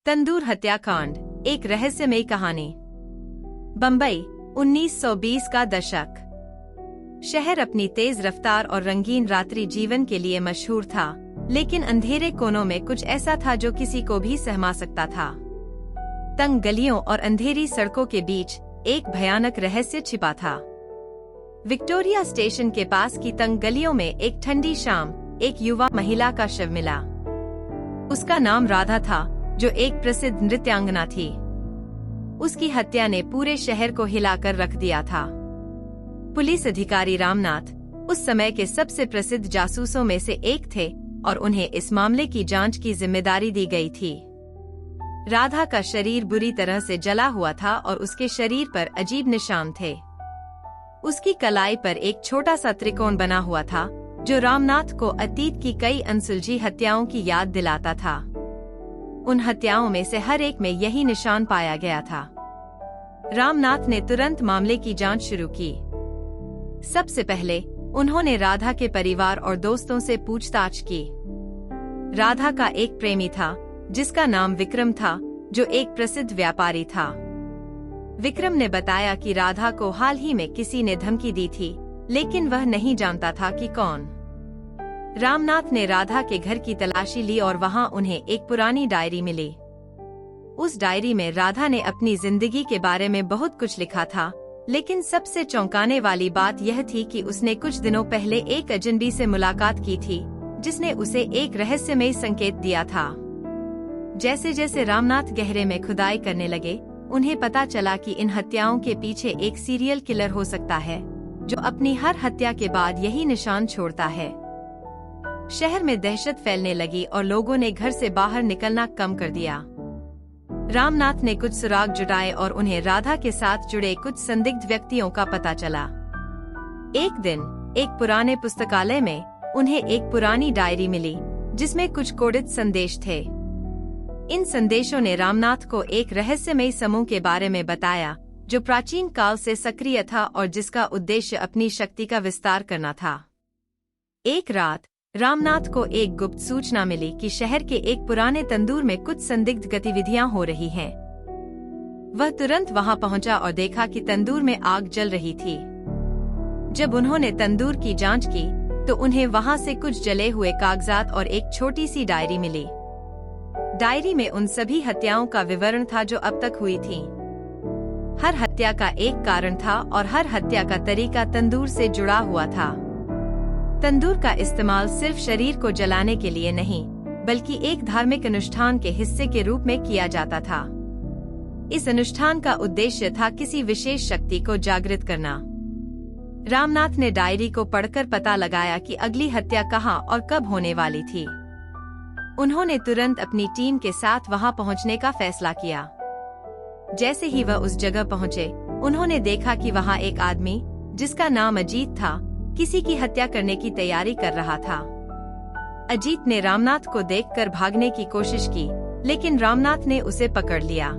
तंदूर हत्याकांड, एक रहस्यमयी कहानी। बंबई, 1920 का दशक। शहर अपनी तेज रफ्तार और रंगीन रात्रि जीवन के लिए मशहूर था, लेकिन अंधेरे कोनों में कुछ ऐसा था जो किसी को भी सहमा सकता था। तंग गलियों और अंधेरी सड़कों के बीच एक भयानक रहस्य छिपा था। विक्टोरिया स्टेशन के पास की तंग गलियों में एक ठंडी शाम एक युवा महिला का शव मिला। उसका नाम राधा था, जो एक प्रसिद्ध नृत्यांगना थी। उसकी हत्या ने पूरे शहर को हिलाकर रख दिया था। पुलिस अधिकारी रामनाथ उस समय के सबसे प्रसिद्ध जासूसों में से एक थे और उन्हें इस मामले की जांच की जिम्मेदारी दी गई थी। राधा का शरीर बुरी तरह से जला हुआ था और उसके शरीर पर अजीब निशान थे। उसकी कलाई पर एक छोटा सा त्रिकोण बना हुआ था, जो रामनाथ को अतीत की कई अनसुलझी हत्याओं की याद दिलाता था। उन हत्याओं में से हर एक में यही निशान पाया गया था। रामनाथ ने तुरंत मामले की जांच शुरू की। सबसे पहले उन्होंने राधा के परिवार और दोस्तों से पूछताछ की। राधा का एक प्रेमी था, जिसका नाम विक्रम था, जो एक प्रसिद्ध व्यापारी था। विक्रम ने बताया कि राधा को हाल ही में किसी ने धमकी दी थी, लेकिन वह नहीं जानता था कि कौन। रामनाथ ने राधा के घर की तलाशी ली और वहां उन्हें एक पुरानी डायरी मिली। उस डायरी में राधा ने अपनी जिंदगी के बारे में बहुत कुछ लिखा था, लेकिन सबसे चौंकाने वाली बात यह थी कि उसने कुछ दिनों पहले एक अजनबी से मुलाकात की थी, जिसने उसे एक रहस्यमयी संकेत दिया था। जैसे जैसे रामनाथ गहरे में खुदाई करने लगे, उन्हें पता चला कि इन हत्याओं के पीछे एक सीरियल किलर हो सकता है, जो अपनी हर हत्या के बाद यही निशान छोड़ता है। शहर में दहशत फैलने लगी और लोगों ने घर से बाहर निकलना कम कर दिया। रामनाथ ने कुछ सुराग जुटाए और उन्हें राधा के साथ जुड़े कुछ संदिग्ध व्यक्तियों का पता चला। एक दिन एक पुराने पुस्तकालय में उन्हें एक पुरानी डायरी मिली, जिसमें कुछ कोडित संदेश थे। इन संदेशों ने रामनाथ को एक रहस्यमयी समूह के बारे में बताया, जो प्राचीन काल से सक्रिय था और जिसका उद्देश्य अपनी शक्ति का विस्तार करना था। एक रात रामनाथ को एक गुप्त सूचना मिली कि शहर के एक पुराने तंदूर में कुछ संदिग्ध गतिविधियां हो रही हैं। वह तुरंत वहां पहुंचा और देखा कि तंदूर में आग जल रही थी। जब उन्होंने तंदूर की जांच की, तो उन्हें वहां से कुछ जले हुए कागजात और एक छोटी सी डायरी मिली। डायरी में उन सभी हत्याओं का विवरण था जो अब तक हुई थी। हर हत्या का एक कारण था और हर हत्या का तरीका तंदूर से जुड़ा हुआ था। तंदूर का इस्तेमाल सिर्फ शरीर को जलाने के लिए नहीं, बल्कि एक धार्मिक अनुष्ठान के हिस्से के रूप में किया जाता था। इस अनुष्ठान का उद्देश्य था किसी विशेष शक्ति को जागृत करना। रामनाथ ने डायरी को पढ़कर पता लगाया कि अगली हत्या कहाँ और कब होने वाली थी। उन्होंने तुरंत अपनी टीम के साथ वहां पहुंचने का फैसला किया। जैसे ही वह उस जगह पहुंचे, उन्होंने देखा कि वहां एक आदमी, जिसका नाम अजीत था, किसी की हत्या करने की तैयारी कर रहा था। अजीत ने रामनाथ को देखकर भागने की कोशिश की, लेकिन रामनाथ ने उसे पकड़ लिया।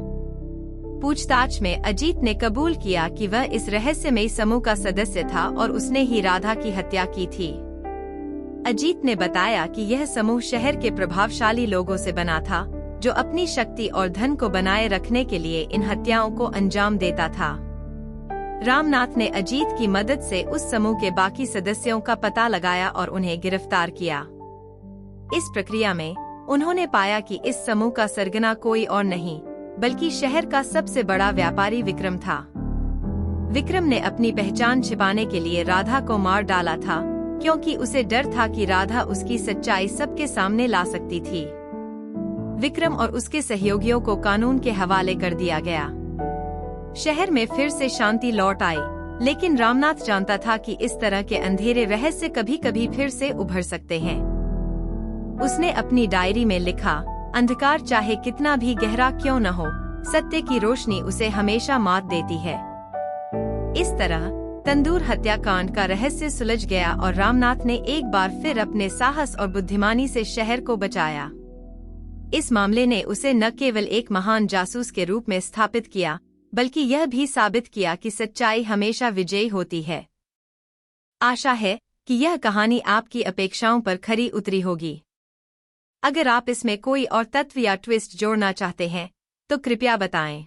पूछताछ में अजीत ने कबूल किया कि वह इस रहस्यमयी समूह का सदस्य था और उसने ही राधा की हत्या की थी। अजीत ने बताया कि यह समूह शहर के प्रभावशाली लोगों से बना था, जो अपनी शक्ति और धन को बनाए रखने के लिए इन हत्याओं को अंजाम देता था। रामनाथ ने अजीत की मदद से उस समूह के बाकी सदस्यों का पता लगाया और उन्हें गिरफ्तार किया। इस प्रक्रिया में उन्होंने पाया कि इस समूह का सरगना कोई और नहीं, बल्कि शहर का सबसे बड़ा व्यापारी विक्रम था। विक्रम ने अपनी पहचान छिपाने के लिए राधा को मार डाला था, क्योंकि उसे डर था कि राधा उसकी सच्चाई सबके सामने ला सकती थी। विक्रम और उसके सहयोगियों को कानून के हवाले कर दिया गया। शहर में फिर से शांति लौट आई, लेकिन रामनाथ जानता था कि इस तरह के अंधेरे रहस्य कभी कभी फिर से उभर सकते हैं। उसने अपनी डायरी में लिखा, अंधकार चाहे कितना भी गहरा क्यों न हो, सत्य की रोशनी उसे हमेशा मात देती है। इस तरह तंदूर हत्याकांड का रहस्य सुलझ गया और रामनाथ ने एक बार फिर अपने साहस और बुद्धिमानी से शहर को बचाया। इस मामले ने उसे न केवल एक महान जासूस के रूप में स्थापित किया, बल्कि यह भी साबित किया कि सच्चाई हमेशा विजयी होती है। आशा है कि यह कहानी आपकी अपेक्षाओं पर खरी उतरी होगी। अगर आप इसमें कोई और तत्व या ट्विस्ट जोड़ना चाहते हैं तो कृपया बताएं।